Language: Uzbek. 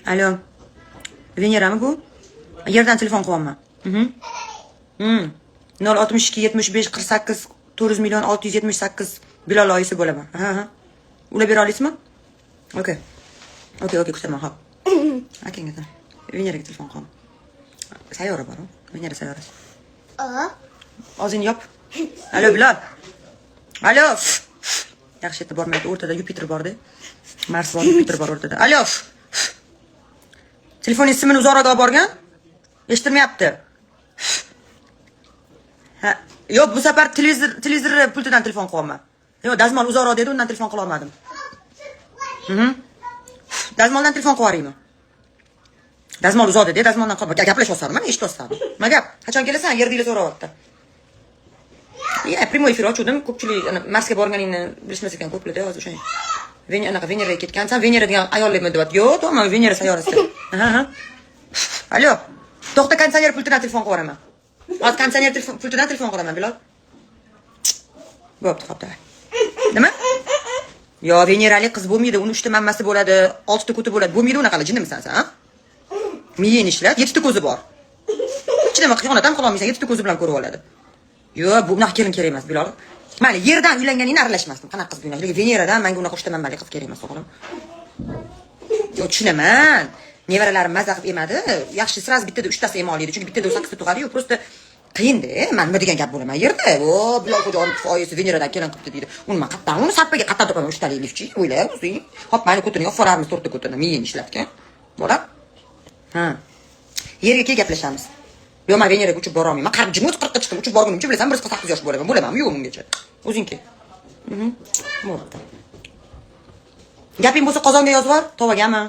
Alo. Venerami bu? Yerdan telefon qilyapman. 062 75 48 400 million 678 Bilol oyisi bo'laman. Ha. Ulab bera olasizmi? Okey, kutaman, xo'p. Akangga. Veneraga telefon qilaman. Sayyora bor-ku. Venera sayyorasi. Og'zingni yop. Alo, Bilol. Alo. Yaxshi yerda bormaydi, o'rtada Yupiter bor-da. Mars bor, Yupiter bor o'rtada. Alo. Telefoning simini uzoqroq olib borgan? Eshitmayapti. Ha, yo'q, bu safar televizor pultidan telefon qilyapman. Yo'q, dazmol uzoqroq dedi, undan telefon qila olmadim. Dazmoldan telefon qilyapman. Dazmol uzoq dedi, dazmoldan gaplashyapsan, mana eshityapsan. Nima gap? Qachon kelasan? Yerda so'rayapti. Primoy efir ochuvdim, ko'pchilik Marsga borganingni bilishmas ekan ko'plarda hozir o'sha. Veneraga ketgansan, Venera degan ayollarmi deyapti. Yo'q, to'g'rimi? Venera sayyorasi. Ha. Alo. To'xta, konditsioner pultidan telefon qilaman. Hozir konditsioner pultidan telefon qilaman, Bilol. Bo'pti, xo'p, davay. Nima? Yo, venerali qiz bo'lmaydi, uni 3 ta mammasi bo'ladi, 6 ta ko'ti bo'ladi. Bo'lmaydi unaqa, jinnimisan sen, ha? Miyangni ishlat, 7 ta ko'zi bor. Hech nima xiyonat ham qila olmaysan, 7 ta ko'zi bilan ko'rib oladi. Yo, bu unaqa kelin kerak emas, Bilol. Mayli, yerdan uylanganingni aralashmasdim. Qanaqa qiz bu unaqa? Veneradan menga unaqa 3 ta mammali qiz kerak emas, o'g'lim. Yo, tushunaman. Nevaralarim maza qilib emadi. Yaxshi, sraz bittada 3 tasi ema oladi, chunki bittada 8 ta tug'adi-yu, просто qiyin-da. Men nima degan gap bo'laman yerda? O, Bilol xo'jayev foyisi Veneradan kelin qilibdi deydi. Uni men qayerdan, uni sappaga qayerdan topaman 3 talik lifchi? O'yla, o'zing. Hop, mayli ko'tini yo'qfaramiz 4 ta ko'tini, miyingni ishlatgan. Bo'ladi? Ha. Yerga kelib gaplashamiz. Yo, men Veneraga uchib bora olmayman. Qarib jim 40 ga chiqdim, uchib borgunimcha bilasan, 1 yosh bo'laman. Bo'lamanmi yo'q ungacha? O'zing kel. Bo'pti. Gaping bo'lsa qozonga yozib yubor, tovagami?